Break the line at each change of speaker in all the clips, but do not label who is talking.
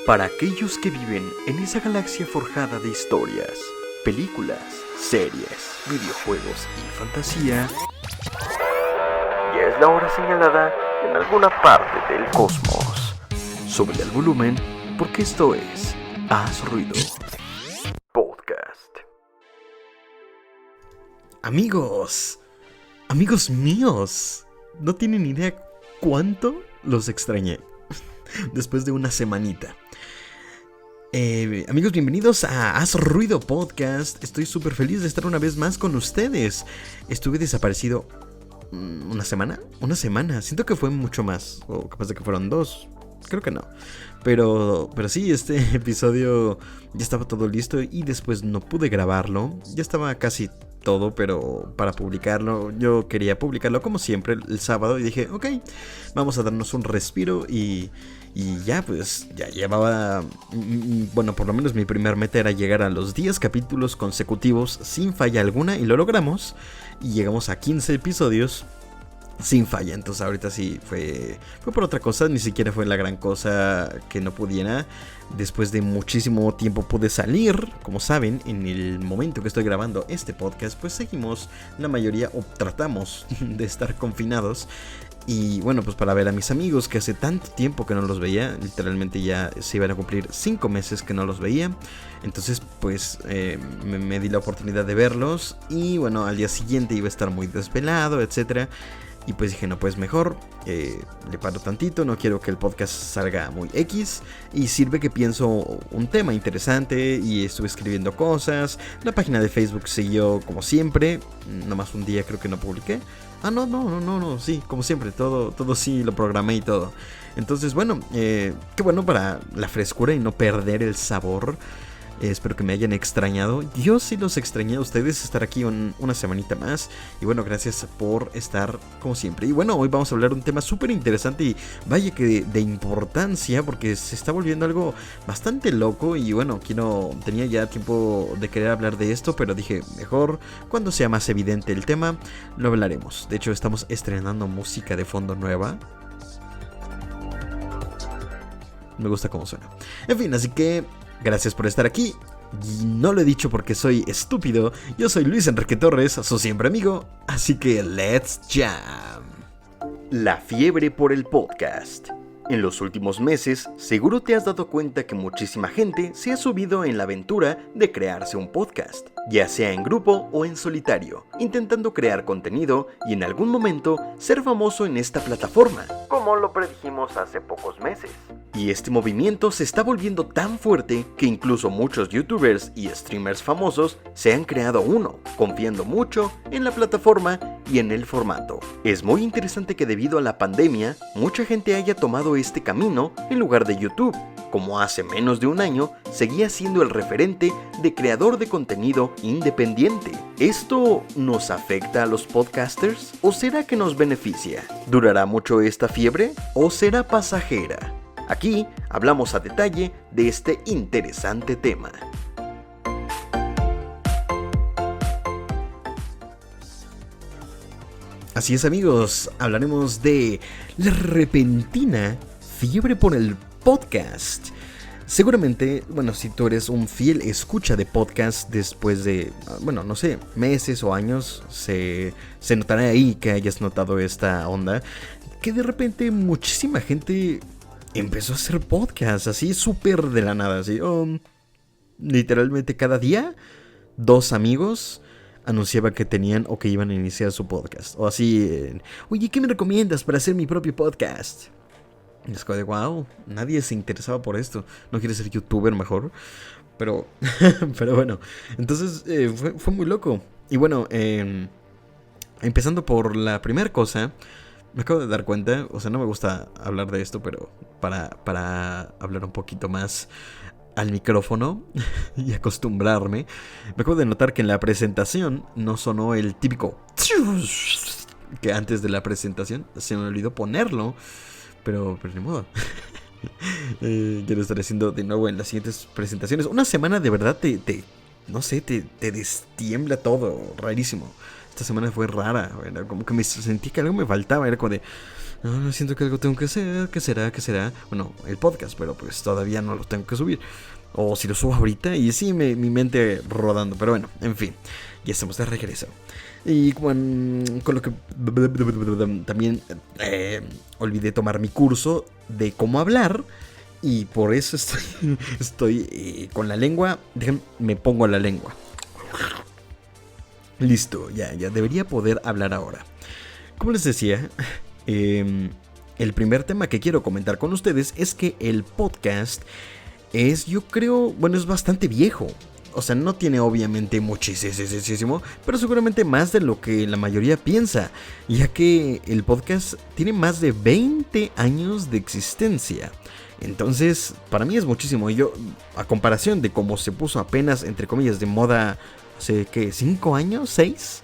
Para aquellos que viven en esa galaxia forjada de historias, películas, series, videojuegos y fantasía, ya es la hora señalada en alguna parte del cosmos. Súbele al volumen porque esto es Haz Ruido Podcast.
Amigos míos, no tienen idea cuánto los extrañé después de una semanita. Amigos, bienvenidos a Haz Ruido Podcast. Estoy súper feliz de estar una vez más con ustedes. Estuve desaparecido una semana. Siento que fue mucho más, o capaz de que fueron 2. Creo que no. Pero sí, este episodio ya estaba todo listo y después no pude grabarlo. Ya estaba casi todo, pero para publicarlo, yo quería publicarlo como siempre el sábado y dije, ok, vamos a darnos un respiro y ya pues, ya llevaba, bueno, por lo menos mi primer meta era llegar a los 10 capítulos consecutivos sin falla alguna y lo logramos y llegamos a 15 episodios sin falla. Entonces ahorita sí fue por otra cosa, ni siquiera fue la gran cosa que no pudiera. Después de muchísimo tiempo pude salir. Como saben, en el momento que estoy grabando este podcast, pues seguimos la mayoría o tratamos de estar confinados. Y bueno, pues para ver a mis amigos que hace tanto tiempo que no los veía, literalmente ya se iban a cumplir 5 meses que no los veía. Entonces pues me di la oportunidad de verlos. Y bueno, al día siguiente iba a estar muy desvelado, etcétera. Y pues dije, no, pues mejor le paro tantito, no quiero que el podcast salga muy X. Y sirve que pienso un tema interesante y estuve escribiendo cosas. La página de Facebook siguió como siempre, nomás un día creo que no publiqué. No, sí, como siempre, todo sí lo programé y todo. Entonces bueno, qué bueno para la frescura y no perder el sabor. Espero que me hayan extrañado. Yo sí los extrañé a ustedes, estar aquí una semanita más. Y bueno, gracias por estar como siempre. Y bueno, hoy vamos a hablar de un tema súper interesante y vaya que de importancia, porque se está volviendo algo bastante loco. Y bueno, tenía ya tiempo de querer hablar de esto, pero dije, mejor cuando sea más evidente el tema, lo hablaremos. De hecho, estamos estrenando música de fondo nueva. Me gusta cómo suena. En fin, así que gracias por estar aquí. Y no lo he dicho porque soy estúpido. Yo soy Luis Enrique Torres, su siempre amigo. Así que let's jam.
La fiebre por el podcast. En los últimos meses, seguro te has dado cuenta que muchísima gente se ha subido en la aventura de crearse un podcast, ya sea en grupo o en solitario, intentando crear contenido y en algún momento ser famoso en esta plataforma, como lo predijimos hace pocos meses. Y este movimiento se está volviendo tan fuerte que incluso muchos youtubers y streamers famosos se han creado uno, confiando mucho en la plataforma y en el formato. Es muy interesante que debido a la pandemia, mucha gente haya tomado este camino en lugar de YouTube, como hace menos de un año seguía siendo el referente de creador de contenido independiente. ¿Esto nos afecta a los podcasters o será que nos beneficia? ¿Durará mucho esta fiebre o será pasajera? Aquí hablamos a detalle de este interesante tema.
Así es, amigos, hablaremos de la repentina fiebre por el podcast. Seguramente, bueno, si tú eres un fiel escucha de podcast después de, bueno, no sé, meses o años, se notará ahí que hayas notado esta onda, que de repente muchísima gente empezó a hacer podcast así súper de la nada, así, literalmente cada día 2 amigos anunciaban que tenían o que iban a iniciar su podcast. O así, oye, ¿qué me recomiendas para hacer mi propio podcast? Y es como de, wow, nadie se interesaba por esto. ¿No quieres ser youtuber mejor? Pero bueno, entonces fue muy loco. Y bueno, empezando por la primera cosa, me acabo de dar cuenta, o sea, no me gusta hablar de esto, pero para hablar un poquito más al micrófono y acostumbrarme, me acabo de notar que en la presentación no sonó el típico que antes de la presentación. Se me olvidó ponerlo, pero ni modo. Quiero estar haciendo de nuevo en las siguientes presentaciones. Una semana de verdad no sé, te destiembla todo, rarísimo. esta semana fue rara. Era como que me sentí que algo me faltaba. Era como de, no, siento que algo tengo que hacer. ¿Qué será? ¿Qué será? Bueno, el podcast, pero pues todavía no lo tengo que subir. O si lo subo ahorita y sí, mi mente rodando. Pero bueno, en fin, ya estamos de regreso. Y con lo que también olvidé tomar mi curso de cómo hablar. Y por eso estoy con la lengua. Déjenme, me pongo la lengua. Listo, ya debería poder hablar ahora. Como les decía, el primer tema que quiero comentar con ustedes es que el podcast yo creo, bueno, es bastante viejo. O sea, no tiene obviamente muchísimo, pero seguramente más de lo que la mayoría piensa, ya que el podcast tiene más de 20 años de existencia. Entonces, para mí es muchísimo. Yo, a comparación de cómo se puso apenas, entre comillas, de moda hace, ¿qué? ¿5 años? ¿6?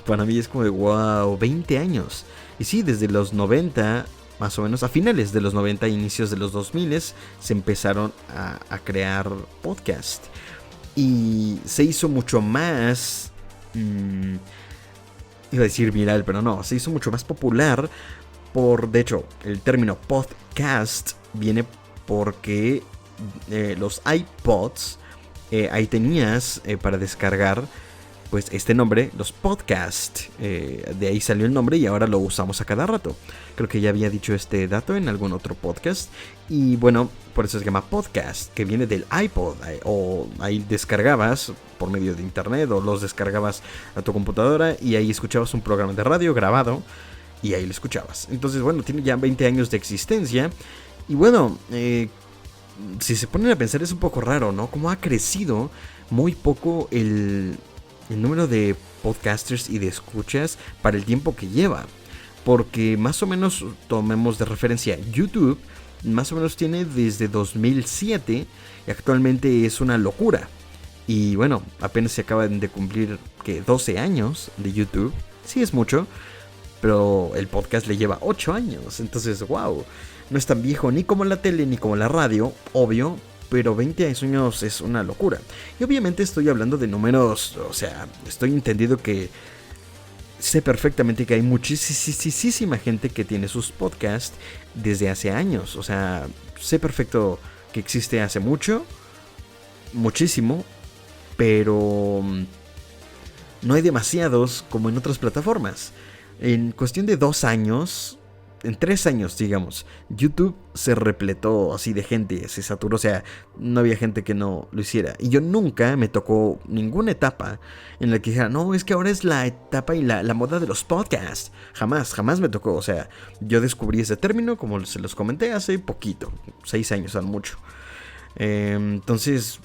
Para mí es como de, wow, 20 años. Y sí, desde los 90, más o menos, a finales de los 90, inicios de los 2000, se empezaron a crear podcast. Y se hizo mucho más... iba a decir viral, pero no, se hizo mucho más popular. De hecho, el término podcast viene porque los iPods, ahí tenías para descargar pues este nombre, los podcasts. De ahí salió el nombre y ahora lo usamos a cada rato. Creo que ya había dicho este dato en algún otro podcast. Y bueno, por eso se llama podcast, que viene del iPod. O ahí descargabas por medio de internet o los descargabas a tu computadora y ahí escuchabas un programa de radio grabado. Y ahí lo escuchabas. Entonces, bueno, tiene ya 20 años de existencia. Y bueno, si se ponen a pensar es un poco raro, ¿no? Cómo ha crecido muy poco el número de podcasters y de escuchas para el tiempo que lleva. Porque más o menos, tomemos de referencia YouTube, más o menos tiene desde 2007 y actualmente es una locura. Y bueno, apenas se acaban de cumplir, ¿qué? 12 años de YouTube. Sí es mucho. Pero el podcast le lleva 8 años. Entonces, wow. No es tan viejo ni como la tele ni como la radio, obvio. Pero 20 años es una locura. Y obviamente estoy hablando de números. O sea, estoy entendido que sé perfectamente que hay muchísima gente que tiene sus podcasts desde hace años. O sea, sé perfecto que existe hace mucho. Muchísimo. Pero no hay demasiados como en otras plataformas. En cuestión de 2 años, en 3 años digamos, YouTube se repletó así de gente, se saturó, o sea, no había gente que no lo hiciera. Y yo nunca me tocó ninguna etapa en la que dijera, no, es que ahora es la etapa y la moda de los podcasts. Jamás me tocó, o sea, yo descubrí ese término, como se los comenté, hace poquito, 6 años al mucho. Entonces,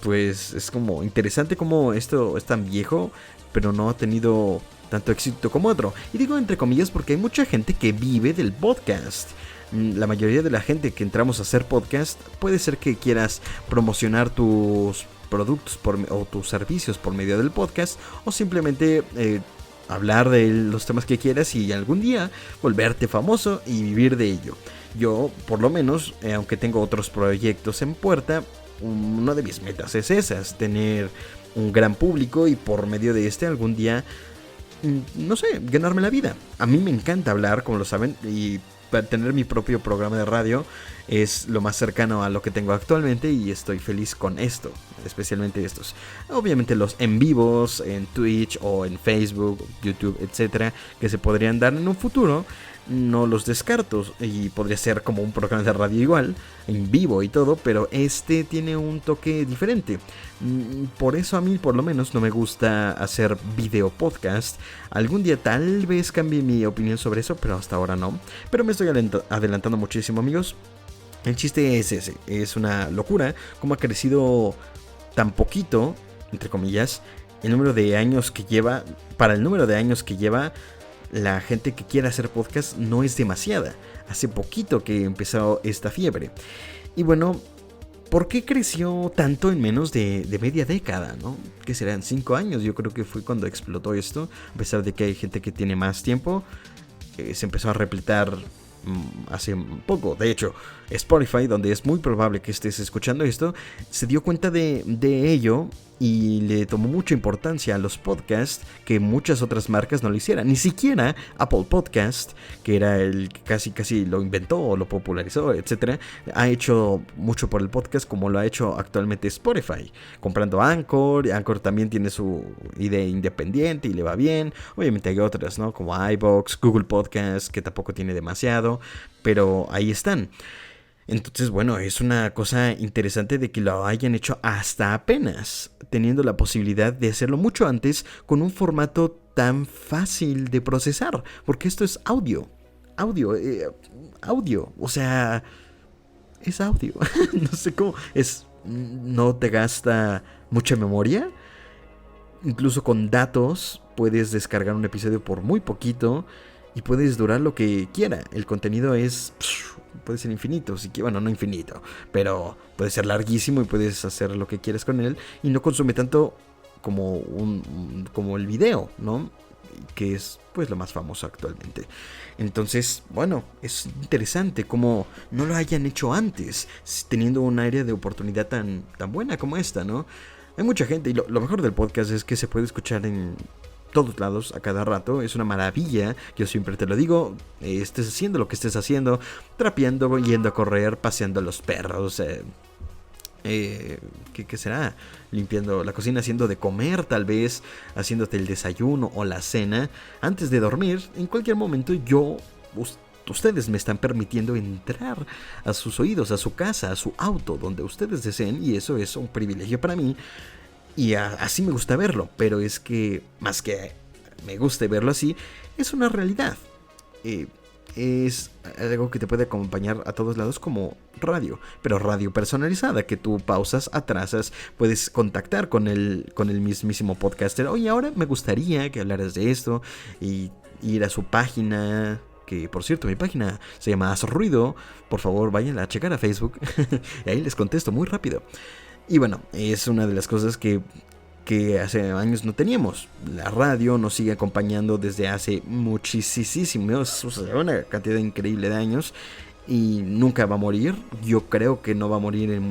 pues es como interesante como esto es tan viejo, pero no ha tenido tanto éxito como otro. Y digo entre comillas porque hay mucha gente que vive del podcast. La mayoría de la gente que entramos a hacer podcast puede ser que quieras promocionar tus productos o tus servicios por medio del podcast, o simplemente hablar de los temas que quieras y algún día volverte famoso y vivir de ello. Yo, por lo menos, aunque tengo otros proyectos en puerta, una de mis metas es esas, tener un gran público y por medio de algún día, no sé, ganarme la vida. A mí me encanta hablar, como lo saben, y para tener mi propio programa de radio es lo más cercano a lo que tengo actualmente y estoy feliz con esto, especialmente estos. Obviamente los en vivos en Twitch o en Facebook, YouTube, etcétera, que se podrían dar en un futuro, no los descarto y podría ser como un programa de radio igual, en vivo y todo, pero este tiene un toque diferente. Por eso a mí por lo menos no me gusta hacer video podcast. Algún día tal vez cambie mi opinión sobre eso, pero hasta ahora no. Pero me estoy adelantando muchísimo, amigos. El chiste es ese, es una locura cómo ha crecido tan poquito, entre comillas, el número de años que lleva. Para el número de años que lleva, la gente que quiere hacer podcast no es demasiada. Hace poquito que empezó esta fiebre. Y bueno, ¿por qué creció tanto en menos de media década, no? ¿Qué serán? 5 años, yo creo que fue cuando explotó esto. A pesar de que hay gente que tiene más tiempo, se empezó a repletar hace poco. De hecho, Spotify, donde es muy probable que estés escuchando esto, se dio cuenta de ello y le tomó mucha importancia a los podcasts que muchas otras marcas no lo hicieran. Ni siquiera Apple Podcast, que era el que casi lo inventó, lo popularizó, etcétera, ha hecho mucho por el podcast como lo ha hecho actualmente Spotify, comprando Anchor. Anchor también tiene su idea independiente y le va bien. Obviamente hay otras, ¿no? Como iVoox, Google Podcast, que tampoco tiene demasiado, pero ahí están. Entonces, bueno, es una cosa interesante de que lo hayan hecho hasta apenas, teniendo la posibilidad de hacerlo mucho antes con un formato tan fácil de procesar, porque esto es audio, o sea, es audio, no sé cómo, no te gasta mucha memoria, incluso con datos puedes descargar un episodio por muy poquito y puedes durar lo que quiera, el contenido puede ser infinito, bueno, no infinito, pero puede ser larguísimo y puedes hacer lo que quieres con él y no consume tanto como el video, ¿no? Que es pues lo más famoso actualmente. Entonces, bueno, es interesante como no lo hayan hecho antes, teniendo un área de oportunidad tan buena como esta, ¿no? Hay mucha gente y lo mejor del podcast es que se puede escuchar en todos lados, a cada rato. Es una maravilla, yo siempre te lo digo, estés haciendo lo que estés haciendo, trapeando, yendo a correr, paseando a los perros, ¿qué será? Limpiando la cocina, haciendo de comer tal vez, haciéndote el desayuno o la cena, antes de dormir, en cualquier momento ustedes me están permitiendo entrar a sus oídos, a su casa, a su auto, donde ustedes deseen, y eso es un privilegio para mí. Y así me gusta verlo, pero es que más que me guste verlo así, es una realidad. Es algo que te puede acompañar a todos lados como radio, pero radio personalizada, que tú pausas, atrasas, puedes contactar con el mismísimo podcaster. Oye, ahora me gustaría que hablaras de esto, y ir a su página, que por cierto mi página se llama Haz Ruido, por favor vayan a checar a Facebook, y ahí les contesto muy rápido. Y bueno, es una de las cosas que hace años no teníamos. La radio nos sigue acompañando desde hace muchísimos, o sea, una cantidad increíble de años, y nunca va a morir. Yo creo que no va a morir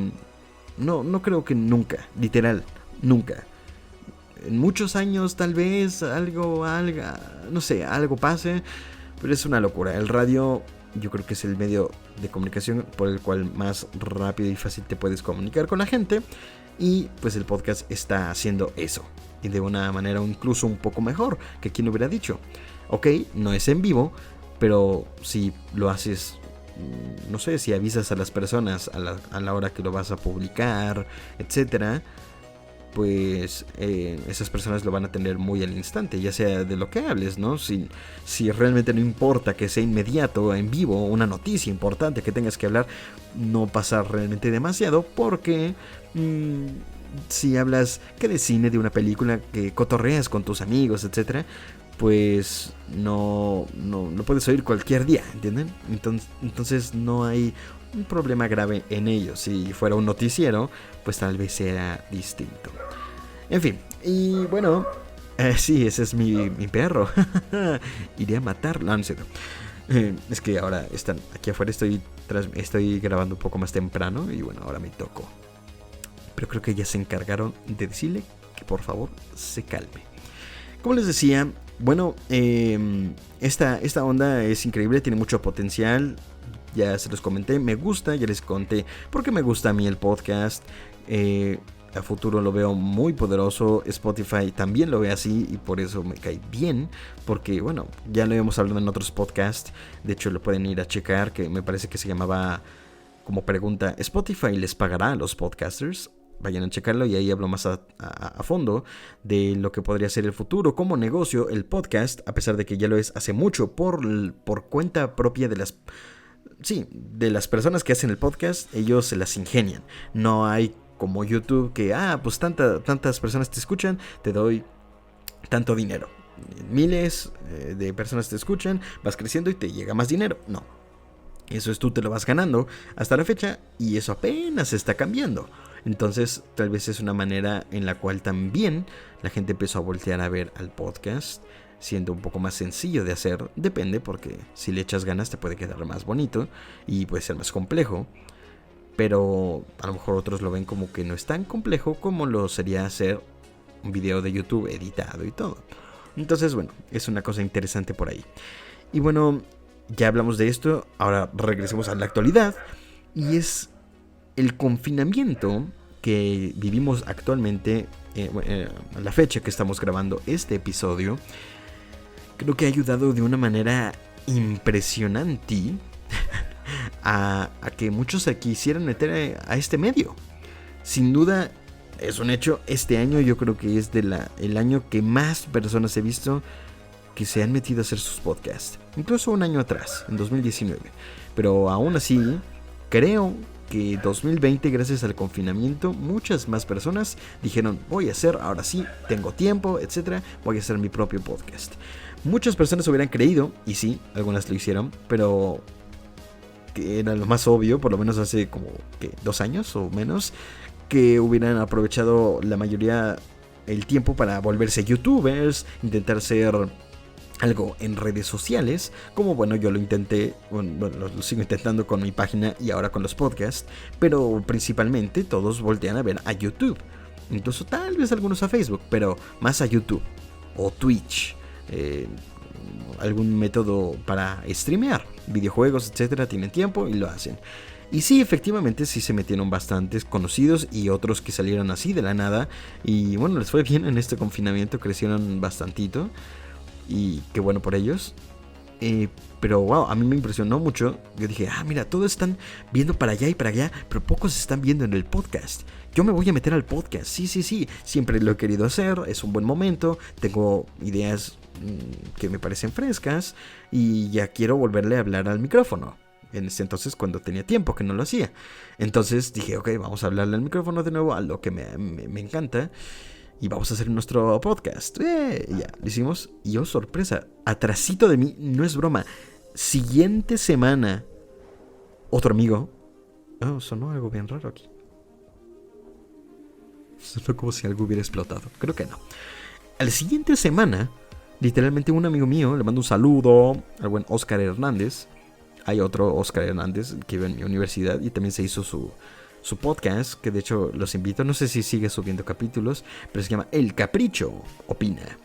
no creo que nunca, literal, nunca. En muchos años tal vez algo, no sé, algo pase, pero es una locura. El radio yo creo que es el medio de comunicación por el cual más rápido y fácil te puedes comunicar con la gente. Y pues el podcast está haciendo eso. Y de una manera incluso un poco mejor que quien hubiera dicho. Ok, no es en vivo, pero si lo haces, no sé, si avisas a las personas a la hora que lo vas a publicar, etcétera, pues esas personas lo van a tener muy al instante, ya sea de lo que hables, ¿no? Si realmente no importa que sea inmediato, en vivo, una noticia importante que tengas que hablar, no pasa realmente demasiado, porque si hablas que de cine, de una película, que cotorreas con tus amigos, etcétera, pues no puedes oír cualquier día, ¿entienden? Entonces no hay un problema grave en ello. Si fuera un noticiero, pues tal vez sea distinto. En fin, y bueno, sí, ese es mi perro. Iré a matarlo. No, no es cierto. Es que ahora están aquí afuera, estoy grabando un poco más temprano y bueno, ahora me tocó. Pero creo que ya se encargaron de decirle que por favor se calme. Como les decía, bueno, esta onda es increíble, tiene mucho potencial. Ya se los comenté, me gusta, ya les conté porque me gusta a mí el podcast. A futuro lo veo muy poderoso. Spotify también lo ve así y por eso me cae bien. Porque bueno, ya lo hemos hablado en otros podcasts. De hecho lo pueden ir a checar, que me parece que se llamaba como pregunta: ¿Spotify les pagará a los podcasters? Vayan a checarlo y ahí hablo más a fondo de lo que podría ser el futuro como negocio, el podcast, a pesar de que ya lo es hace mucho por cuenta propia de las personas que hacen el podcast. Ellos se las ingenian. No hay como YouTube que, pues tantas personas te escuchan, te doy tanto dinero. Miles de personas te escuchan, vas creciendo y te llega más dinero. No. Eso es, tú te lo vas ganando hasta la fecha y eso apenas está cambiando. Entonces tal vez es una manera en la cual también la gente empezó a voltear a ver al podcast, siendo un poco más sencillo de hacer. Depende, porque si le echas ganas te puede quedar más bonito y puede ser más complejo. pero a lo mejor otros lo ven como que no es tan complejo como lo sería hacer un video de YouTube editado y todo. Entonces, bueno, es una cosa interesante por ahí. Y bueno, ya hablamos de esto, ahora regresemos a la actualidad. Y es el confinamiento que vivimos actualmente, a la fecha que estamos grabando este episodio. Creo que ha ayudado de una manera impresionante a que muchos se quisieran meter a este medio. Sin duda, es un hecho, este año yo creo que es el año que más personas he visto que se han metido a hacer sus podcasts. Incluso un año atrás, en 2019. Pero aún así, creo que 2020, gracias al confinamiento, muchas más personas dijeron, voy a hacer, ahora sí, tengo tiempo, etcétera, voy a hacer mi propio podcast. Muchas personas hubieran creído, y sí, algunas lo hicieron, pero que era lo más obvio, por lo menos hace como 2 años o menos, que hubieran aprovechado la mayoría el tiempo para volverse youtubers, intentar ser algo en redes sociales, como bueno, yo lo intenté, bueno, lo sigo intentando con mi página y ahora con los podcasts, pero principalmente todos voltean a ver a YouTube, incluso tal vez algunos a Facebook, pero más a YouTube o Twitch, algún método para streamear videojuegos, etcétera, tienen tiempo y lo hacen. Y sí, efectivamente, sí se metieron bastantes conocidos y otros que salieron así de la nada. Y bueno, les fue bien en este confinamiento, crecieron bastantito. Y qué bueno por ellos. Pero wow, a mí me impresionó mucho. Yo dije, mira, todos están viendo para allá y para allá, pero pocos están viendo en el podcast. Yo me voy a meter al podcast, sí, siempre lo he querido hacer, es un buen momento. Tengo ideas que me parecen frescas y ya quiero volverle a hablar al micrófono. En ese entonces, cuando tenía tiempo que no lo hacía. Entonces dije, ok, vamos a hablarle al micrófono de nuevo, a lo que me encanta. Y vamos a hacer nuestro podcast. Ya, lo hicimos. Y sorpresa, atrasito de mí, no es broma. Siguiente semana, otro amigo. Sonó algo bien raro aquí. Sonó como si algo hubiera explotado. Creo que no. A la siguiente semana, literalmente un amigo mío, le mando un saludo al buen Oscar Hernández. Hay otro Oscar Hernández que vive en mi universidad y también se hizo su podcast, que de hecho los invito, no sé si sigue subiendo capítulos, pero se llama El Capricho Opina.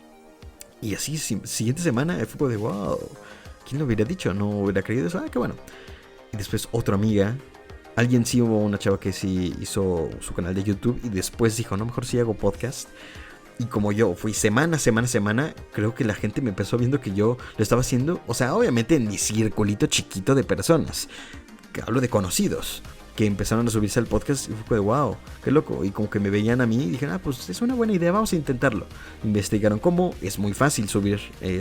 Y así, siguiente semana, fue de wow, ¿quién lo hubiera dicho? No hubiera creído eso, qué bueno. Y después otra amiga, hubo una chava que sí hizo su canal de YouTube y después dijo, no, mejor sí hago podcast. Y como yo fui semana, creo que la gente me empezó viendo que yo lo estaba haciendo, o sea, obviamente en mi circulito chiquito de personas, que hablo de conocidos, que empezaron a subirse al podcast y fue de wow, qué loco. Y como que me veían a mí y dijeron, pues es una buena idea, vamos a intentarlo. Investigaron cómo, es muy fácil subir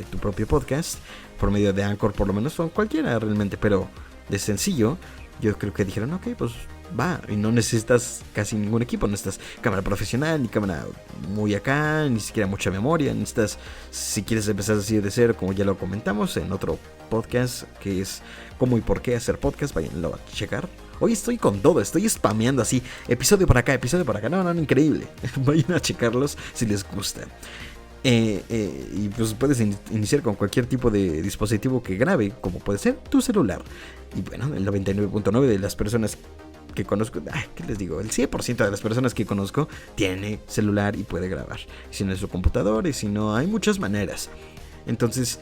tu propio podcast, por medio de Anchor por lo menos, o cualquiera realmente, pero de sencillo. Yo creo que dijeron, ok, pues va, y no necesitas casi ningún equipo, no necesitas cámara profesional, ni cámara muy acá, ni siquiera mucha memoria, necesitas, si quieres empezar así de cero, como ya lo comentamos en otro podcast, que es cómo y por qué hacer podcast, váyanlo a checar. Hoy estoy con todo, estoy spameando así, episodio por acá, no, increíble, vayan a checarlos si les gusta. Y pues puedes iniciar con cualquier tipo de dispositivo que grabe, como puede ser tu celular. Y bueno, el 99.9 de las personas que conozco, ¿qué les digo? El 100% de las personas que conozco tiene celular y puede grabar. Si no es su computador, y si no, hay muchas maneras. Entonces,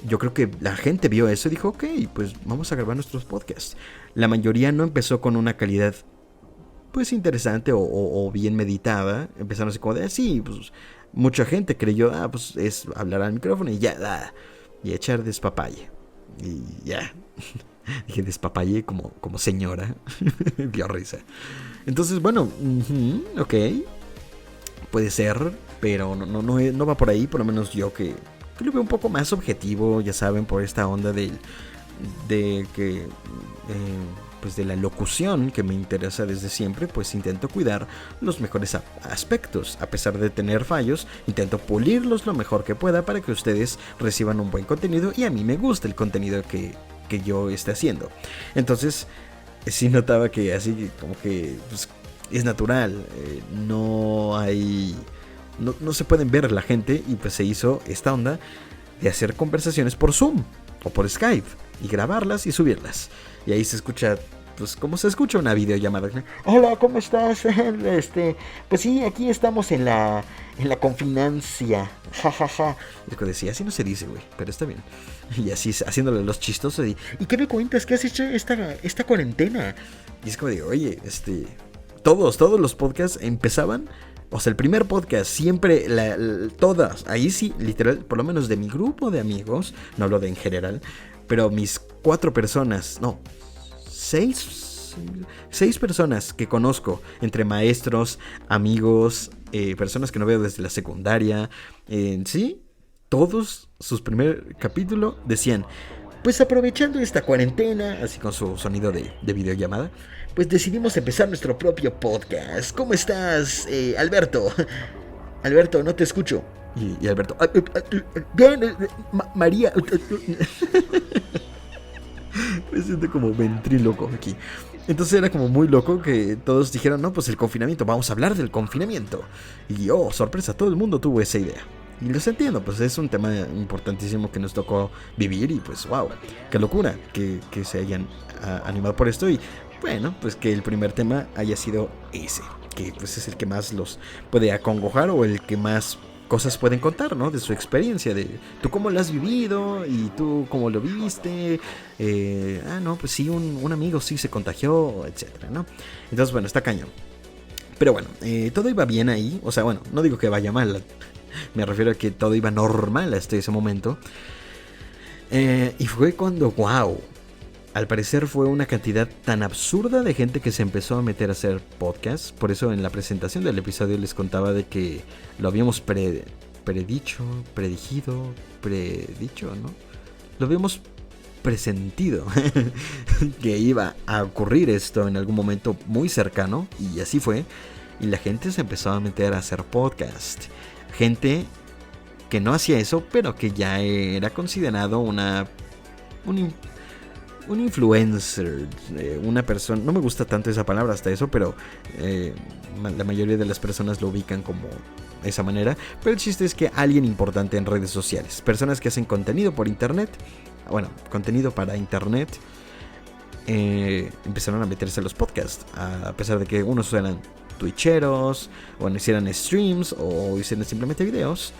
yo creo que la gente vio eso y dijo, ok, pues vamos a grabar nuestros podcasts. La mayoría no empezó con una calidad pues interesante o bien meditada. Empezaron así como de, sí, pues mucha gente creyó, pues es hablar al micrófono y ya, y echar despapalle. Y ya. Dije despapalle como señora. Dio risa. Entonces, bueno, ok. Puede ser, pero no va por ahí. Por lo menos yo que lo veo un poco más objetivo, ya saben, por esta onda de que pues de la locución que me interesa desde siempre, pues intento cuidar los mejores aspectos. A pesar de tener fallos, intento pulirlos lo mejor que pueda para que ustedes reciban un buen contenido y a mí me gusta el contenido que yo esté haciendo. Entonces, sí notaba que así como que pues, es natural, no se pueden ver la gente y pues se hizo esta onda de hacer conversaciones por Zoom o por Skype y grabarlas y subirlas. Y ahí se escucha pues como se escucha una videollamada. Hola, ¿cómo estás? Pues sí, aquí estamos en la confinancia. Ja, ja, ja. Y yo decía, así no se dice, güey, pero está bien. Y así haciéndole los chistosos. ¿Y qué me cuentas? ¿Qué has hecho esta cuarentena? Y es como digo, oye, todos los podcasts empezaban. O sea, el primer podcast, siempre, todas, ahí sí, literal, por lo menos de mi grupo de amigos, no hablo de en general, pero mis 4 personas, no, 6 personas que conozco, entre maestros, amigos, personas que no veo desde la secundaria, sí, todos sus primer capítulo decían, pues aprovechando esta cuarentena, así con su sonido de videollamada, pues decidimos empezar nuestro propio podcast. ¿Cómo estás, Alberto? Alberto, no te escucho. Y Alberto, bien, María. Me siento como ventríloco aquí. Entonces era como muy loco que todos dijeron, no, pues el confinamiento, vamos a hablar del confinamiento. Y sorpresa, todo el mundo tuvo esa idea. Y los entiendo, pues es un tema importantísimo que nos tocó vivir y pues wow, qué locura que se hayan animado por esto. Y bueno, pues que el primer tema haya sido ese, que pues es el que más los puede acongojar o el que más cosas pueden contar, ¿no? De su experiencia, de tú cómo lo has vivido y tú cómo lo viste. No, pues sí, un amigo sí se contagió, etcétera, ¿no? Entonces, bueno, está cañón. Pero bueno, todo iba bien ahí. O sea, bueno, no digo que vaya mal. Me refiero a que todo iba normal hasta ese momento. Y fue cuando, wow, al parecer fue una cantidad tan absurda de gente que se empezó a meter a hacer podcasts. Por eso en la presentación del episodio les contaba de que lo habíamos predicho, ¿no? Lo habíamos presentido que iba a ocurrir esto en algún momento muy cercano. Y así fue. Y la gente se empezó a meter a hacer podcast. Gente que no hacía eso, pero que ya era considerado un influencer, una persona, no me gusta tanto esa palabra hasta eso, pero la mayoría de las personas lo ubican como esa manera. Pero el chiste es que alguien importante en redes sociales, personas que hacen contenido por internet, bueno, contenido para internet, empezaron a meterse a los podcasts, a pesar de que unos eran twitcheros, o no hicieran streams, o hicieran simplemente videos.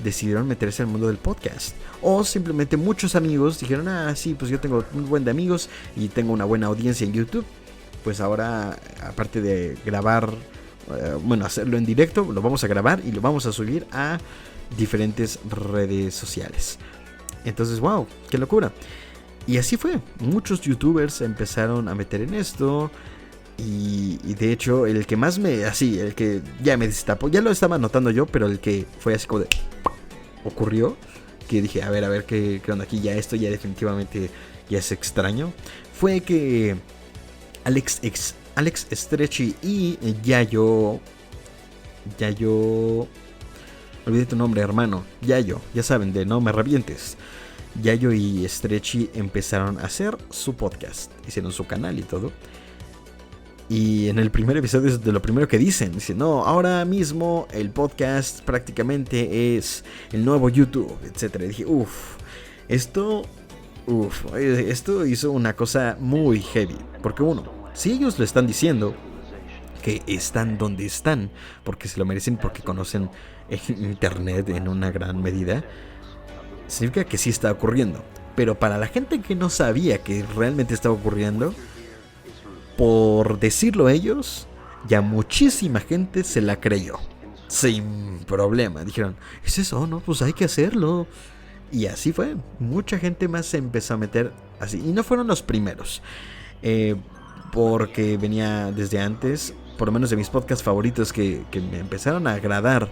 Decidieron meterse al mundo del podcast. O simplemente muchos amigos dijeron, sí, pues yo tengo un buen de amigos y tengo una buena audiencia en YouTube. Pues ahora, aparte de grabar, hacerlo en directo, lo vamos a grabar y lo vamos a subir a diferentes redes sociales. Entonces, wow, qué locura. Y así fue. Muchos youtubers se empezaron a meter en esto. Y de hecho, el que más el que ya me destapó, ya lo estaba notando yo, pero el que fue así como de ocurrió, que dije, a ver, qué onda aquí, ya esto ya definitivamente ya es extraño, fue que Alex Stretchy y Yayo, olvidé tu nombre, hermano, Yayo, ya saben, de no me revientes. Yayo y Stretchy empezaron a hacer su podcast, hicieron su canal y todo. Y en el primer episodio es de lo primero que dicen. Dicen, no, ahora mismo el podcast prácticamente es el nuevo YouTube, etc. Y dije, esto hizo una cosa muy heavy. Porque si ellos lo están diciendo, que están donde están, porque se lo merecen, porque conocen internet en una gran medida, significa que sí está ocurriendo. Pero para la gente que no sabía que realmente estaba ocurriendo, por decirlo ellos, ya muchísima gente se la creyó. Sin problema. Dijeron, ¿es eso? No, pues hay que hacerlo. Y así fue. Mucha gente más se empezó a meter así. Y no fueron los primeros. Porque venía desde antes. Por lo menos de mis podcasts favoritos que me empezaron a agradar.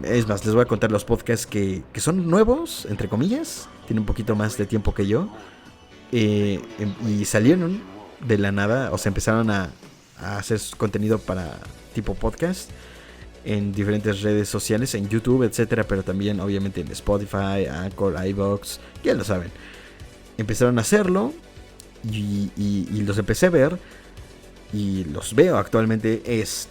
Es más, les voy a contar los podcasts que son nuevos, entre comillas. Tienen un poquito más de tiempo que yo. Y salieron de la nada, o sea, empezaron a hacer contenido para tipo podcast en diferentes redes sociales, en YouTube, etcétera, pero también obviamente en Spotify, Anchor, iVoox, ya lo saben. Empezaron a hacerlo y los empecé a ver y los veo actualmente. Es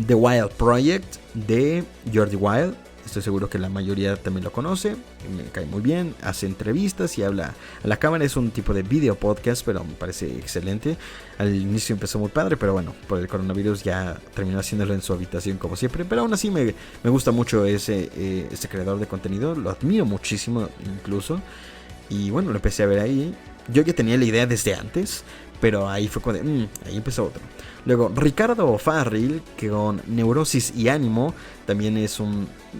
The Wild Project de Jordi Wild, Estoy seguro que la mayoría también lo conoce. Me cae muy bien. Hace entrevistas y habla a la cámara. Es un tipo de video podcast, pero me parece excelente. Al inicio empezó muy padre, pero bueno, por el coronavirus ya terminó haciéndolo en su habitación como siempre. Pero aún así me gusta mucho este creador de contenido. Lo admiro muchísimo incluso. Y bueno, lo empecé a ver ahí. Yo ya tenía la idea desde antes, pero ahí fue cuando ahí empezó otro. Luego Ricardo Farril, que con Neurosis y Ánimo también es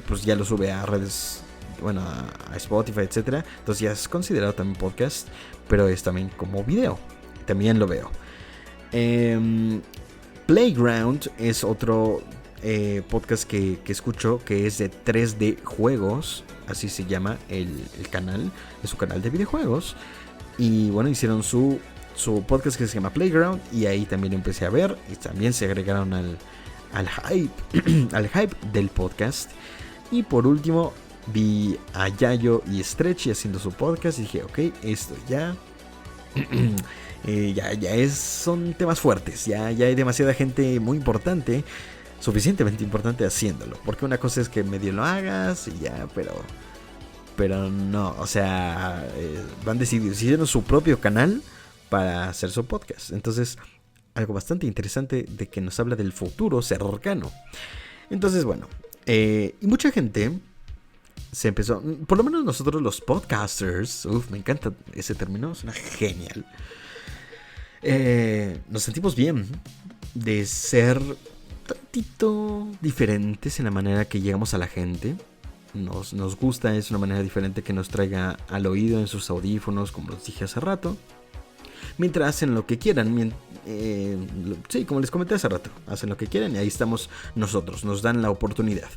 pues ya lo sube a redes, bueno, a Spotify, etcétera. Entonces ya es considerado también podcast, pero es también como video. También lo veo. Playground es otro podcast que escucho, que es de 3D Juegos, así se llama el canal, es un canal de videojuegos. Y bueno, hicieron su podcast que se llama Playground, y ahí también empecé a ver, y también se agregaron al hype al hype del podcast. Y por último vi a Yayo y Stretchy haciendo su podcast y dije, ok, esto ya son temas fuertes, ya hay demasiada gente muy importante, suficientemente importante haciéndolo, porque una cosa es que medio lo hagas y ya, pero no, o sea, decidieron su propio canal para hacer su podcast. Entonces, algo bastante interesante de que nos habla del futuro cercano. Entonces, bueno, y mucha gente se empezó, por lo menos nosotros los podcasters, me encanta ese término, suena genial. Nos sentimos bien de ser tantito diferentes en la manera que llegamos a la gente. Nos gusta, es una manera diferente que nos traiga al oído en sus audífonos, como los dije hace rato. Mientras hacen lo que quieran, sí, como les comenté hace rato, hacen lo que quieran y ahí estamos nosotros, nos dan la oportunidad.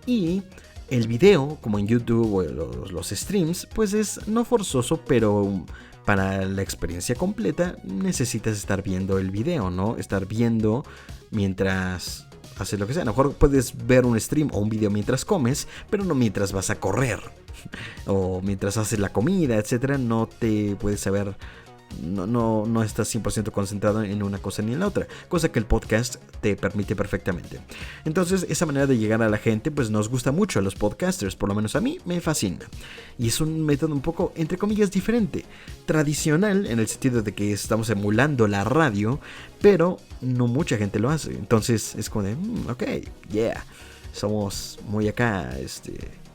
Y el video, como en YouTube o los streams, pues es no forzoso, pero para la experiencia completa necesitas estar viendo el video, ¿no? Estar viendo mientras haces lo que sea. A lo mejor puedes ver un stream o un video mientras comes, pero no mientras vas a correr o mientras haces la comida, etcétera. No te puedes saber, no estás 100% concentrado en una cosa ni en la otra, cosa que el podcast te permite perfectamente. Entonces, esa manera de llegar a la gente pues nos gusta mucho a los podcasters, por lo menos a mí me fascina. Y es un método un poco, entre comillas, diferente, tradicional, en el sentido de que estamos emulando la radio, pero no mucha gente lo hace. Entonces es como de, ok, yeah, somos muy acá,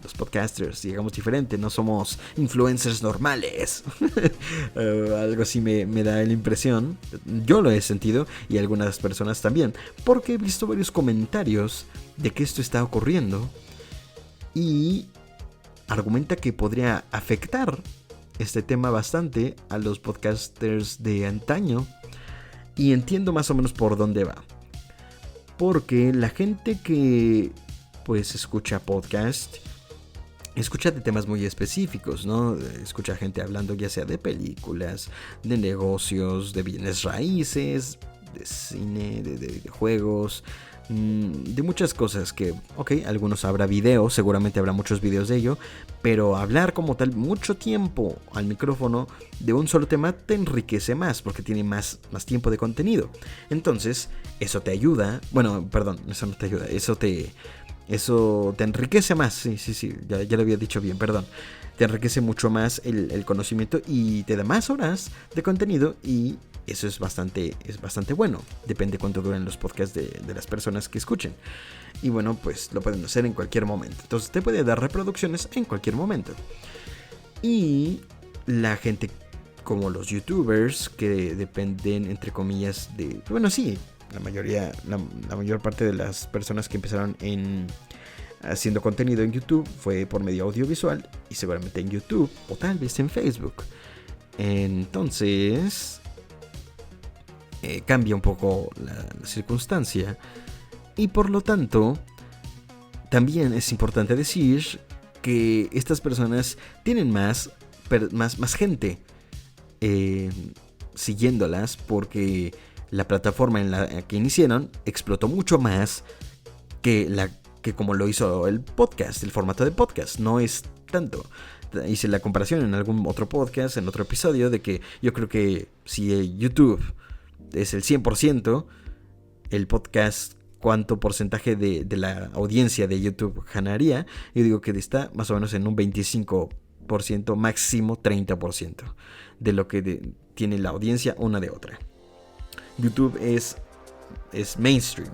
los podcasters, digamos, diferente, no somos influencers normales. Algo así me da la impresión. Yo lo he sentido y algunas personas también, porque he visto varios comentarios de que esto está ocurriendo y argumenta que podría afectar este tema bastante a los podcasters de antaño, y entiendo más o menos por dónde va, porque la gente que pues escucha podcast escucha de temas muy específicos, ¿no? Escucha gente hablando ya sea de películas, de negocios, de bienes raíces, de cine, de juegos, de muchas cosas que, ok, algunos habrá videos, seguramente habrá muchos videos de ello, pero hablar como tal mucho tiempo al micrófono de un solo tema te enriquece más, porque tiene más tiempo de contenido. Entonces, eso te ayuda, bueno, perdón, eso no te ayuda, eso te enriquece más, sí, ya lo había dicho bien, perdón. Te enriquece mucho más el conocimiento y te da más horas de contenido, y eso es bastante bueno. Depende cuánto duren los podcasts de las personas que escuchen. Y bueno, pues lo pueden hacer en cualquier momento. Entonces te puede dar reproducciones en cualquier momento. Y la gente como los youtubers, que dependen, entre comillas, de... Bueno, sí, la mayor parte de las personas que empezaron haciendo contenido en YouTube fue por medio audiovisual, y seguramente en YouTube o tal vez en Facebook. Entonces cambia un poco la circunstancia, y por lo tanto también es importante decir que estas personas tienen más gente siguiéndolas, porque la plataforma en la que iniciaron explotó mucho más que como lo hizo el podcast, el formato de podcast. No es tanto. Hice la comparación en algún otro podcast, en otro episodio, de que yo creo que si YouTube es el 100%, el podcast cuánto porcentaje de la audiencia de YouTube ganaría, yo digo que está más o menos en un 25%, máximo 30% de lo que tiene la audiencia una de otra. YouTube es mainstream.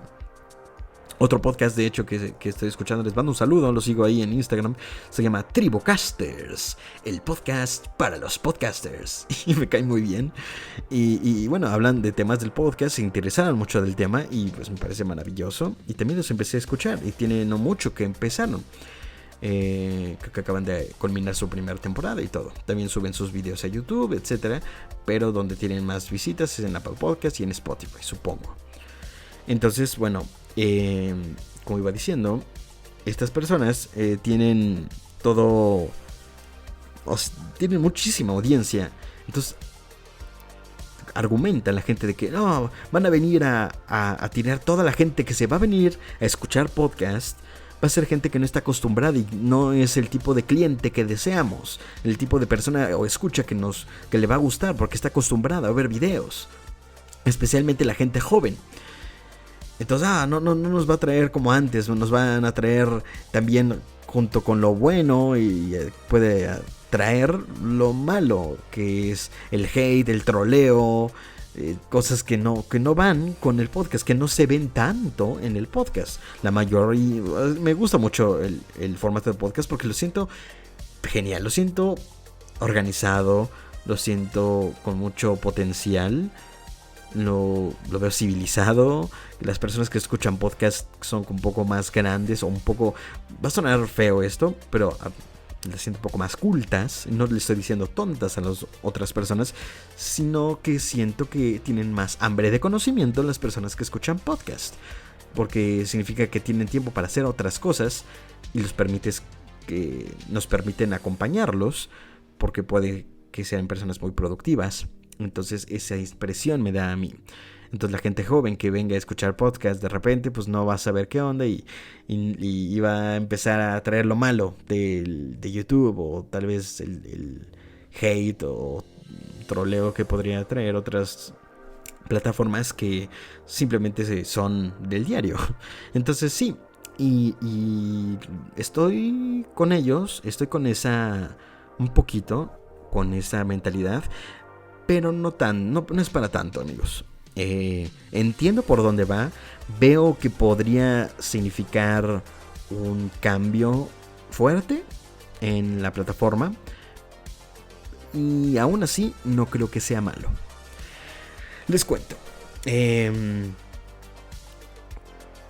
Otro podcast, de hecho, que estoy escuchando, les mando un saludo, lo sigo ahí en Instagram, se llama Tribocasters, el podcast para los podcasters, y me cae muy bien, y bueno, hablan de temas del podcast, se interesaron mucho del tema, y pues me parece maravilloso, y también los empecé a escuchar, y tiene no mucho que empezaron, que acaban de culminar su primera temporada y todo, también suben sus videos a YouTube, etcétera, pero donde tienen más visitas es en Apple Podcast y en Spotify, supongo. Entonces, bueno, como iba diciendo, estas personas tienen tienen muchísima audiencia. Entonces argumenta la gente de que no, van a venir a tirar toda la gente que se va a venir a escuchar podcast. Va a ser gente que no está acostumbrada y no es el tipo de cliente que deseamos, el tipo de persona o escucha que le va a gustar porque está acostumbrada a ver videos, especialmente la gente joven. Entonces, no nos va a traer como antes, nos van a traer también junto con lo bueno y puede traer lo malo, que es el hate, el troleo, cosas que no van con el podcast, que no se ven tanto en el podcast. La mayoría, me gusta mucho el formato del podcast porque lo siento genial, lo siento organizado, lo siento con mucho potencial. Lo veo civilizado. Las personas que escuchan podcast son un poco más grandes o un poco, va a sonar feo esto, pero las siento un poco más cultas. No le estoy diciendo tontas a las otras personas, sino que siento que tienen más hambre de conocimiento las personas que escuchan podcast, porque significa que tienen tiempo para hacer otras cosas y nos permiten acompañarlos, porque puede que sean personas muy productivas. Entonces esa impresión me da a mí. Entonces la gente joven que venga a escuchar podcast de repente pues no va a saber qué onda y va a empezar a traer lo malo de YouTube, o tal vez el hate o troleo que podría traer otras plataformas que simplemente son del diario. Entonces sí, y estoy con ellos, estoy con un poquito con esa mentalidad. Pero no es para tanto, amigos. Entiendo por dónde va. Veo que podría significar un cambio fuerte en la plataforma. Y aún así, no creo que sea malo. Les cuento.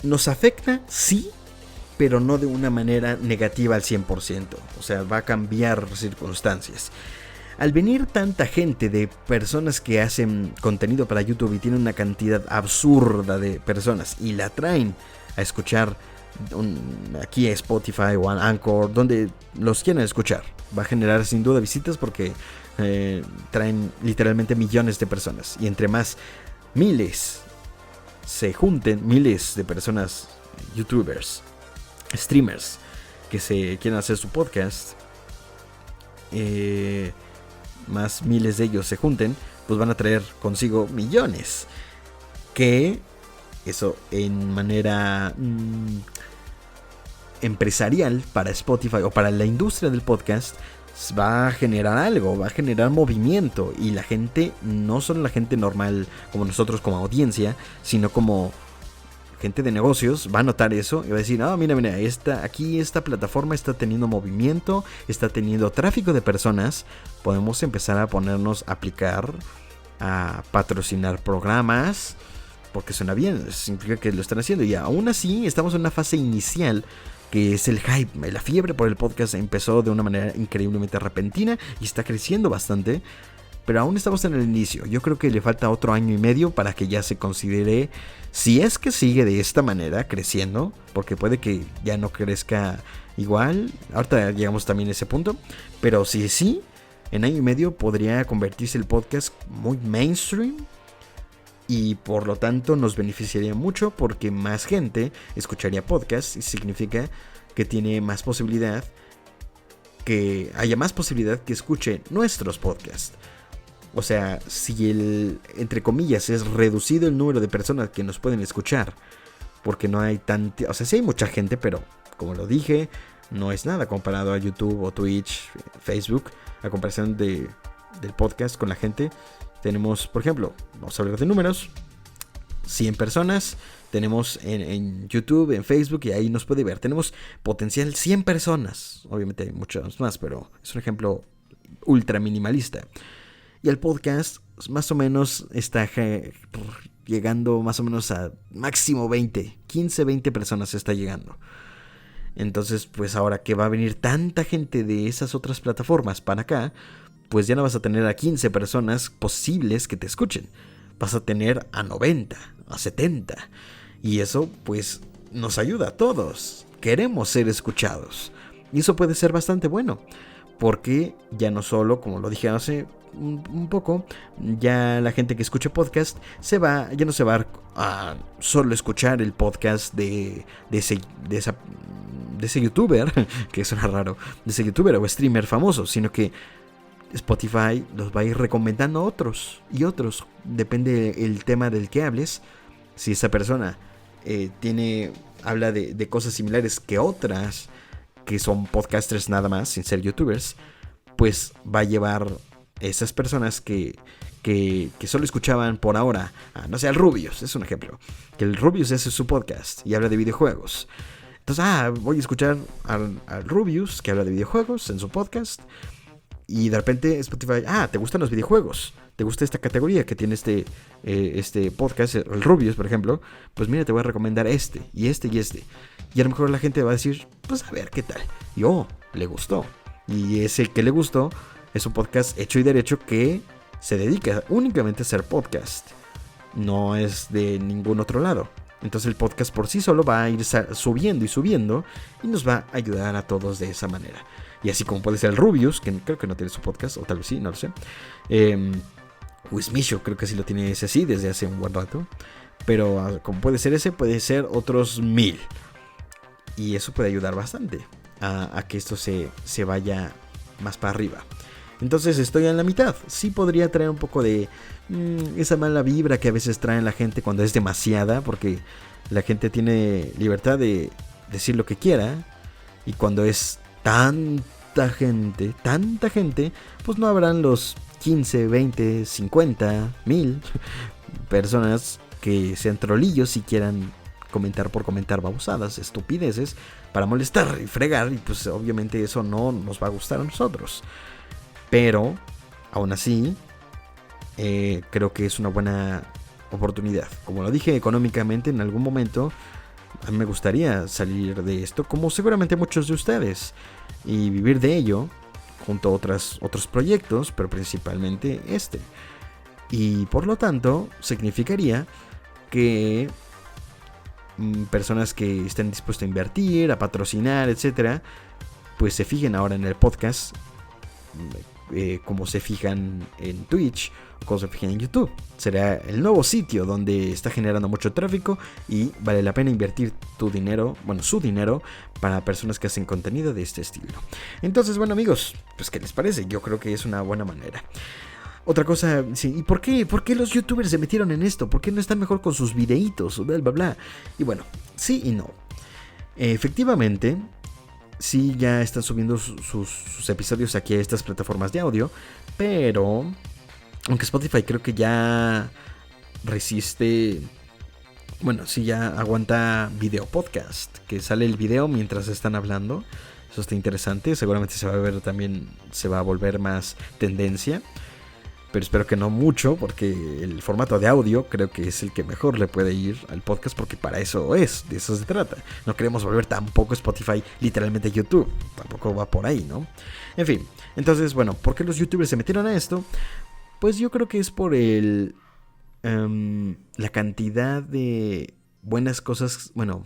Nos afecta, sí, pero no de una manera negativa al 100%. O sea, va a cambiar circunstancias. Al venir tanta gente de personas que hacen contenido para YouTube y tienen una cantidad absurda de personas y la traen a escuchar aquí a Spotify o a Anchor, donde los quieran escuchar, va a generar sin duda visitas porque traen literalmente millones de personas. Y entre más miles se junten, miles de personas, youtubers, streamers, que se quieran hacer su podcast, más miles de ellos se junten, pues van a traer consigo millones. Que eso en manera empresarial para Spotify o para la industria del podcast va a generar algo, va a generar movimiento. Y la gente, no solo la gente normal como nosotros como audiencia, sino como gente de negocios, va a notar eso y va a decir, mira, esta plataforma está teniendo movimiento, está teniendo tráfico de personas, podemos empezar a ponernos a aplicar, a patrocinar programas, porque suena bien, significa que lo están haciendo. Y aún así estamos en una fase inicial, que es el hype. La fiebre por el podcast empezó de una manera increíblemente repentina y está creciendo bastante, pero aún estamos en el inicio. Yo creo que le falta otro año y medio para que ya se considere, si es que sigue de esta manera creciendo, porque puede que ya no crezca igual. Ahorita llegamos también a ese punto, pero si sí, en año y medio podría convertirse el podcast muy mainstream. Y por lo tanto nos beneficiaría mucho porque más gente escucharía podcasts y significa que tiene más posibilidad, que haya más posibilidad que escuche nuestros podcasts. O sea, si entre comillas es reducido el número de personas que nos pueden escuchar porque no hay tanta, o sea, sí hay mucha gente, pero como lo dije, no es nada comparado a YouTube o Twitch, Facebook, a comparación del podcast con la gente. Tenemos, por ejemplo, vamos a hablar de números, 100 personas, tenemos en YouTube, en Facebook, y ahí nos puede ver, tenemos potencial 100 personas, obviamente hay muchos más, pero es un ejemplo ultra minimalista. Y el podcast más o menos está llegando más o menos a máximo 15, 20 personas está llegando. Entonces, pues ahora que va a venir tanta gente de esas otras plataformas para acá, pues ya no vas a tener a 15 personas posibles que te escuchen. Vas a tener a 90, a 70. Y eso, pues, nos ayuda a todos. Queremos ser escuchados. Y eso puede ser bastante bueno. Porque ya no solo, como lo dije hace un poco, ya la gente que escucha podcast ya no se va a solo escuchar el podcast de ese youtuber, que suena raro, de ese youtuber o streamer famoso, sino que Spotify los va a ir recomendando a otros y otros, depende el tema del que hables. Si esa persona habla de cosas similares que otras que son podcasters nada más, sin ser youtubers, pues va a llevar esas personas que solo escuchaban por ahora, no sé, al Rubius, es un ejemplo, que el Rubius hace su podcast y habla de videojuegos. Entonces, voy a escuchar al Rubius que habla de videojuegos en su podcast. Y de repente Spotify, ¿te gustan los videojuegos? ¿Te gusta esta categoría que tiene este podcast, el Rubius, por ejemplo? Pues mira, te voy a recomendar este, y este, y este. Y a lo mejor la gente va a decir, pues a ver, ¿qué tal? Y le gustó. Y ese que le gustó es un podcast hecho y derecho que se dedica únicamente a hacer podcast. No es de ningún otro lado. Entonces el podcast por sí solo va a ir subiendo y subiendo y nos va a ayudar a todos de esa manera. Y así como puede ser el Rubius, que creo que no tiene su podcast, o tal vez sí, no lo sé. Wismisho creo que sí lo tiene ese así desde hace un buen rato. Pero como puede ser ese, puede ser otros 1000. Y eso puede ayudar bastante a que esto se vaya más para arriba. Entonces estoy en la mitad. Sí podría traer un poco de esa mala vibra que a veces trae la gente cuando es demasiada, porque la gente tiene libertad de decir lo que quiera. Y cuando es tanta gente, pues no habrán los 15, 20, 50, 1000 personas que sean trolillos y quieran comentar por comentar babosadas, estupideces, para molestar y fregar. Y pues obviamente eso no nos va a gustar a nosotros. Pero, aún así, creo que es una buena oportunidad. Como lo dije, económicamente en algún momento a mí me gustaría salir de esto, como seguramente muchos de ustedes, y vivir de ello junto a otros proyectos, pero principalmente este. Y por lo tanto, significaría que personas que estén dispuestas a invertir, a patrocinar, etcétera, pues se fijen ahora en el podcast, como se fijan en Twitch, como se fijan en YouTube. Será el nuevo sitio donde está generando mucho tráfico y vale la pena invertir su dinero para personas que hacen contenido de este estilo. Entonces, bueno, amigos, pues ¿qué les parece? Yo creo que es una buena manera. Otra cosa, sí, ¿y por qué los youtubers se metieron en esto? ¿Por qué no están mejor con sus videitos? Bla, bla, bla. Y bueno, sí y no. Efectivamente, sí ya están subiendo sus episodios aquí a estas plataformas de audio, pero aunque Spotify creo que ya resiste, bueno, sí ya aguanta video podcast, que sale el video mientras están hablando. Eso está interesante, seguramente se va a volver más tendencia. Pero espero que no mucho, porque el formato de audio creo que es el que mejor le puede ir al podcast, porque para eso de eso se trata. No queremos volver tampoco Spotify literalmente YouTube, tampoco va por ahí, ¿no? En fin, entonces, bueno, ¿por qué los youtubers se metieron a esto? Pues yo creo que es por la cantidad de buenas cosas, bueno,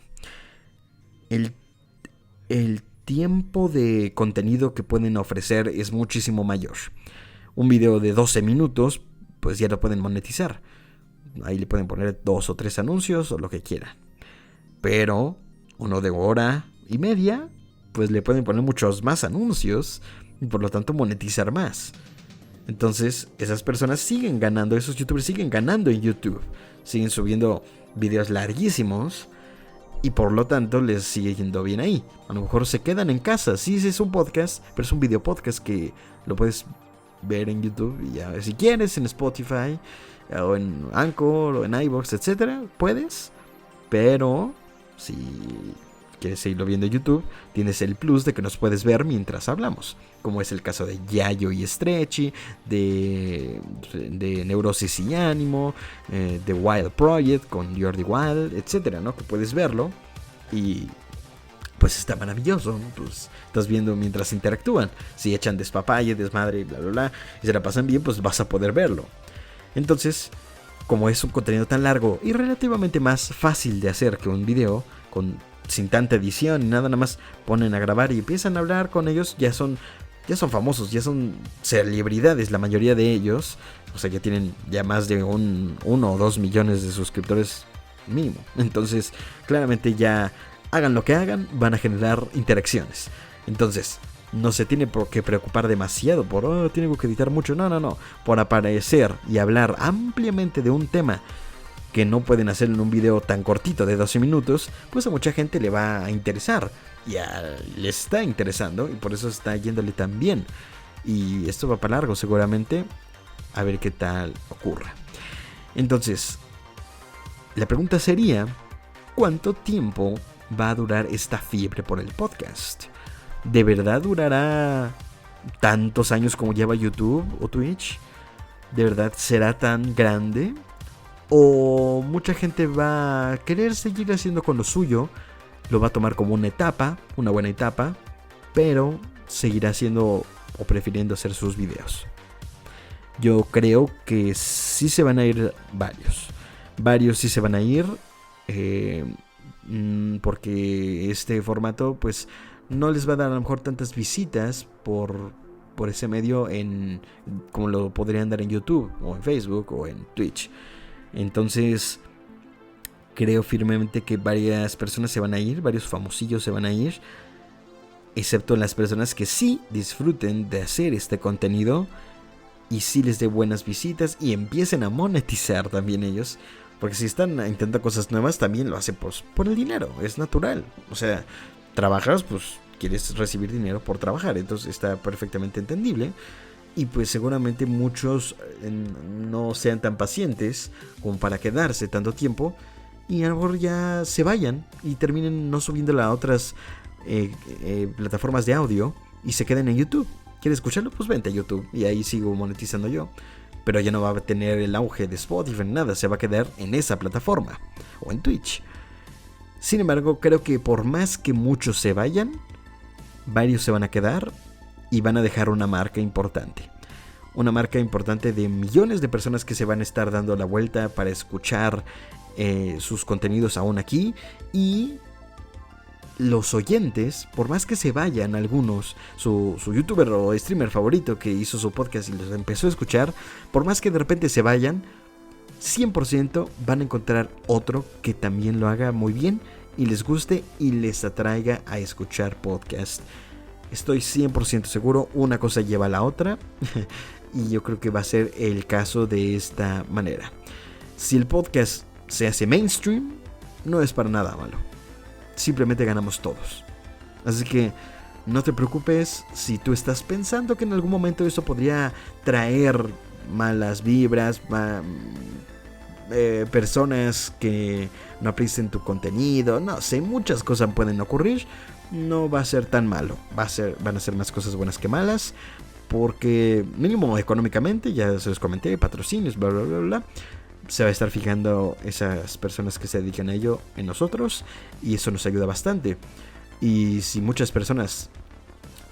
el tiempo de contenido que pueden ofrecer es muchísimo mayor. Un video de 12 minutos, pues ya lo pueden monetizar. Ahí le pueden poner 2 o 3 anuncios o lo que quieran. Pero uno de hora y media, pues le pueden poner muchos más anuncios y por lo tanto monetizar más. Entonces esas personas siguen ganando, esos youtubers siguen ganando en YouTube. Siguen subiendo videos larguísimos y por lo tanto les sigue yendo bien ahí. A lo mejor se quedan en casa. Sí, es un podcast, pero es un video podcast que lo puedes ver en YouTube y ya, si quieres, en Spotify o en Anchor o en iVoox, etcétera, puedes. Pero si quieres seguirlo viendo en YouTube, tienes el plus de que nos puedes ver mientras hablamos, como es el caso de Yayo y Stretchy, de Neurosis y Ánimo, de Wild Project con Jordi Wild, etcétera, ¿no? Que puedes verlo y pues está maravilloso, ¿no? Pues estás viendo mientras interactúan. Si echan despapalle, desmadre, bla, bla, bla, y se la pasan bien, pues vas a poder verlo. Entonces, como es un contenido tan largo y relativamente más fácil de hacer que un video, sin tanta edición y nada más ponen a grabar y empiezan a hablar con ellos, ya son famosos, ya son celebridades la mayoría de ellos. O sea, ya tienen ya más de 1 o 2 millones de suscriptores mínimo. Entonces, claramente ya hagan lo que hagan, van a generar interacciones. Entonces, no se tiene por qué preocupar demasiado por, tengo que editar mucho. No. Por aparecer y hablar ampliamente de un tema que no pueden hacer en un video tan cortito de 12 minutos, pues a mucha gente le va a interesar. Ya le está interesando y por eso está yéndole tan bien. Y esto va para largo seguramente. A ver qué tal ocurra. Entonces, la pregunta sería, ¿cuánto tiempo va a durar esta fiebre por el podcast? ¿De verdad durará tantos años como lleva YouTube o Twitch? ¿De verdad será tan grande? ¿O mucha gente va a querer seguir haciendo con lo suyo? Lo va a tomar como una etapa, una buena etapa, pero seguirá haciendo o prefiriendo hacer sus videos. Yo creo que sí se van a ir varios. Varios sí se van a ir, porque este formato pues no les va a dar a lo mejor tantas visitas por ese medio como lo podrían dar en YouTube o en Facebook o en Twitch. Entonces creo firmemente que varias personas se van a ir, varios famosillos se van a ir, excepto las personas que sí disfruten de hacer este contenido y sí les dé buenas visitas y empiecen a monetizar también ellos. Porque si están intentando cosas nuevas, también lo hacen por el dinero, es natural. O sea, trabajas, pues quieres recibir dinero por trabajar, entonces está perfectamente entendible. Y pues seguramente muchos no sean tan pacientes como para quedarse tanto tiempo y a lo mejor ya se vayan y terminen no subiéndola a otras plataformas de audio y se queden en YouTube. ¿Quieres escucharlo? Pues vente a YouTube y ahí sigo monetizando yo. Pero ya no va a tener el auge de Spotify ni nada, se va a quedar en esa plataforma o en Twitch. Sin embargo, creo que por más que muchos se vayan, varios se van a quedar y van a dejar una marca importante. Una marca importante de millones de personas que se van a estar dando la vuelta para escuchar sus contenidos aún aquí. Y los oyentes, por más que se vayan algunos, su youtuber o streamer favorito que hizo su podcast y los empezó a escuchar, por más que de repente se vayan, 100% van a encontrar otro que también lo haga muy bien y les guste y les atraiga a escuchar podcast. Estoy 100% seguro, una cosa lleva a la otra y yo creo que va a ser el caso de esta manera. Si el podcast se hace mainstream, no es para nada malo. Simplemente ganamos todos. Así que no te preocupes si tú estás pensando que en algún momento eso podría traer malas vibras, personas que no aprecien tu contenido. No sé, muchas cosas pueden ocurrir. No va a ser tan malo. Van a ser más cosas buenas que malas. Porque mínimo económicamente, ya se los comenté, patrocinios, bla, bla, bla, bla. Se va a estar fijando esas personas que se dedican a ello en nosotros y eso nos ayuda bastante. Y si muchas personas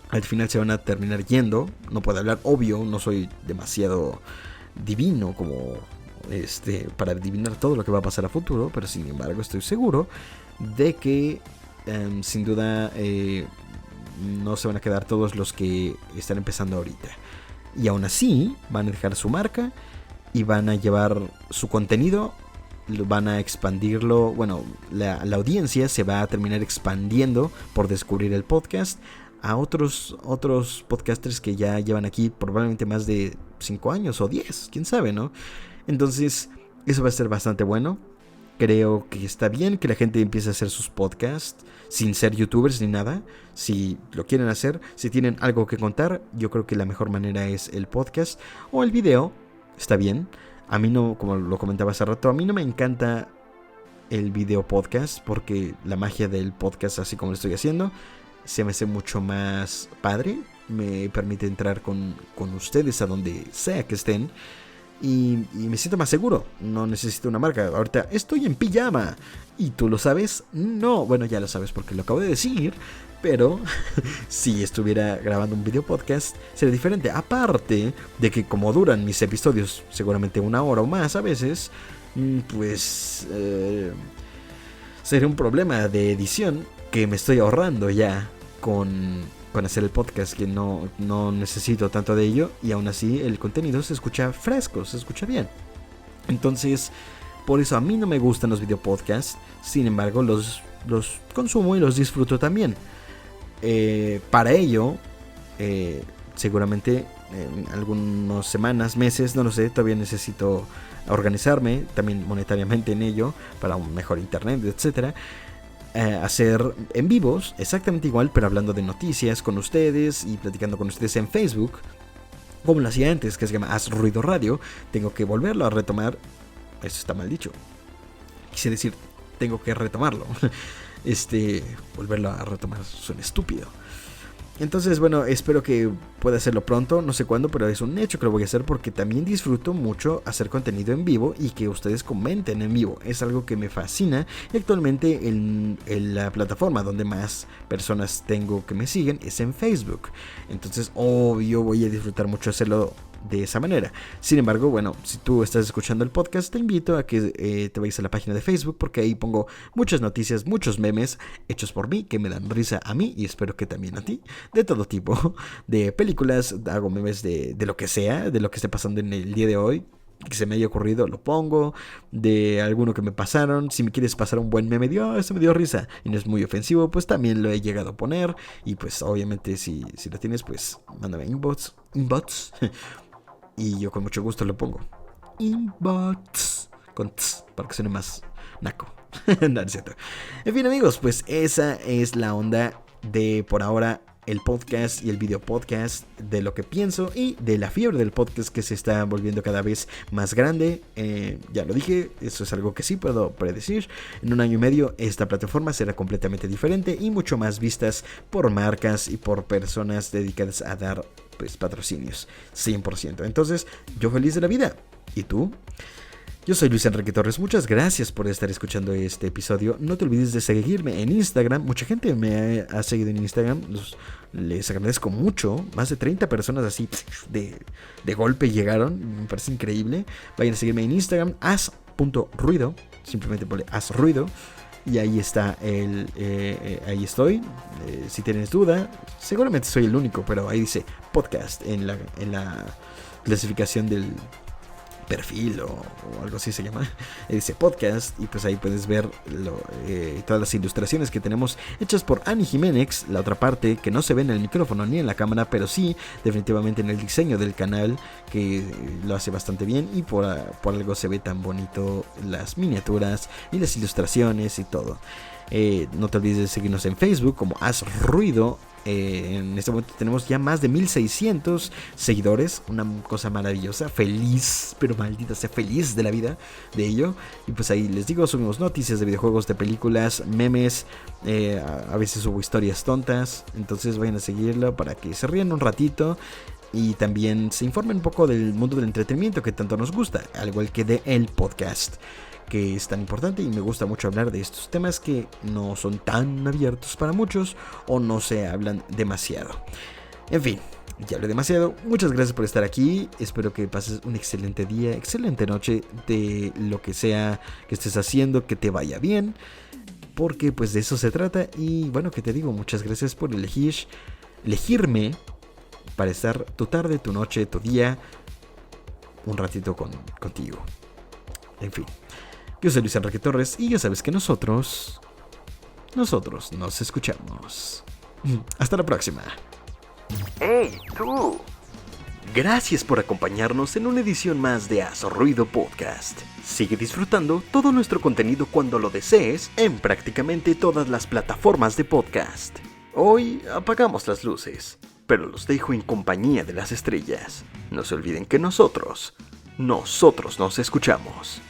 al final se van a terminar yendo, no puedo hablar, obvio, no soy demasiado divino como para adivinar todo lo que va a pasar a futuro, pero sin embargo estoy seguro de que sin duda no se van a quedar todos los que están empezando ahorita. Y aún así van a dejar su marca y van a llevar su contenido, van a expandirlo. Bueno, la audiencia se va a terminar expandiendo por descubrir el podcast a otros podcasters que ya llevan aquí probablemente más de 5 años o 10, quién sabe, ¿no? Entonces eso va a ser bastante bueno Creo que está bien que la gente empiece a hacer sus podcasts sin ser youtubers ni nada. Si lo quieren hacer, si tienen algo que contar, yo creo que la mejor manera es el podcast o el video. Está bien. A mí no, como lo comentaba hace rato, a mí no me encanta el video podcast porque la magia del podcast, así como lo estoy haciendo, se me hace mucho más padre. Me permite entrar con ustedes a donde sea que estén. Y me siento más seguro. No necesito una marca. Ahorita estoy en pijama. ¿Y tú lo sabes? No. Bueno, ya lo sabes porque lo acabo de decir. Pero si estuviera grabando un video podcast sería diferente. Aparte de que como duran mis episodios seguramente 1 hora o más a veces, pues sería un problema de edición que me estoy ahorrando ya con hacer el podcast, que no necesito tanto de ello, y aún así el contenido se escucha fresco, se escucha bien. Entonces, por eso a mí no me gustan los video podcasts. Sin embargo, los consumo y los disfruto también. Para ello, seguramente en algunas semanas, meses, no lo sé, todavía necesito organizarme también monetariamente en ello para un mejor internet, etcétera. Hacer en vivos exactamente igual, pero hablando de noticias con ustedes y platicando con ustedes en Facebook, como lo hacía antes, que se llama Haz Ruido Radio. Tengo que volverlo a retomar. Eso está mal dicho. Quise decir, tengo que retomarlo. Volverlo a retomar suena estúpido. Entonces, bueno, espero que pueda hacerlo pronto, no sé cuándo, pero es un hecho que lo voy a hacer porque también disfruto mucho hacer contenido en vivo y que ustedes comenten en vivo. Es algo que me fascina y actualmente en la plataforma donde más personas tengo que me siguen es en Facebook. Entonces, obvio, voy a disfrutar mucho hacerlo de esa manera. Sin embargo, bueno, si tú estás escuchando el podcast, te invito a que te vayas a la página de Facebook porque ahí pongo muchas noticias, muchos memes hechos por mí que me dan risa a mí y espero que también a ti, de todo tipo, de películas, hago memes de lo que sea, de lo que esté pasando en el día de hoy, que se me haya ocurrido, lo pongo, de alguno que me pasaron. Si me quieres pasar un buen meme, eso me dio risa y no es muy ofensivo, pues también lo he llegado a poner. Y pues obviamente si lo tienes, pues mándame inbox y yo con mucho gusto lo pongo. Inbox con tss, para que suene más naco. No, es cierto. En fin, amigos, pues esa es la onda de por ahora el podcast y el video podcast, de lo que pienso y de la fiebre del podcast que se está volviendo cada vez más grande. Ya lo dije, eso es algo que sí puedo predecir. En 1 año y medio esta plataforma será completamente diferente y mucho más vistas por marcas y por personas dedicadas a dar pues patrocinios 100%. Entonces, yo feliz de la vida. ¿Y tú? Yo soy Luis Enrique Torres, muchas gracias por estar escuchando este episodio. No te olvides de seguirme en Instagram. Mucha gente me ha seguido en Instagram, les agradezco mucho. Más de 30 personas así de golpe llegaron, me parece increíble. Vayan a seguirme en Instagram, haz.ruido, simplemente ponle haz ruido. Y ahí está ahí estoy. Si tienes duda, seguramente soy el único, pero ahí dice podcast en la clasificación del perfil o algo así se llama. Dice podcast y pues ahí puedes ver todas las ilustraciones que tenemos hechas por Ani Jiménez. La otra parte que no se ve en el micrófono ni en la cámara, pero sí definitivamente en el diseño del canal, que lo hace bastante bien y por algo se ve tan bonito las miniaturas y las ilustraciones y todo. No te olvides de seguirnos en Facebook como Haz Ruido. En este momento tenemos ya más de 1600 seguidores, una cosa maravillosa, feliz, pero maldita sea, feliz de la vida de ello. Y pues ahí les digo, subimos noticias de videojuegos, de películas, memes, a veces subo historias tontas, entonces vayan a seguirlo para que se rían un ratito y también se informen un poco del mundo del entretenimiento que tanto nos gusta, al igual que de el podcast, que es tan importante, y me gusta mucho hablar de estos temas que no son tan abiertos para muchos o no se hablan demasiado. En fin, ya hablé demasiado. Muchas gracias por estar aquí. Espero que pases un excelente día, excelente noche, de lo que sea que estés haciendo, que te vaya bien, porque pues de eso se trata. Y bueno, que te digo, muchas gracias por elegirme para estar tu tarde, tu noche, tu día, un ratito contigo. En fin. Yo soy Luis Enrique Torres y ya sabes que nosotros nos escuchamos. Hasta la próxima.
¡Hey, tú! Gracias por acompañarnos en una edición más de Haz Ruido Podcast. Sigue disfrutando todo nuestro contenido cuando lo desees en prácticamente todas las plataformas de podcast. Hoy apagamos las luces, pero los dejo en compañía de las estrellas. No se olviden que nosotros nos escuchamos.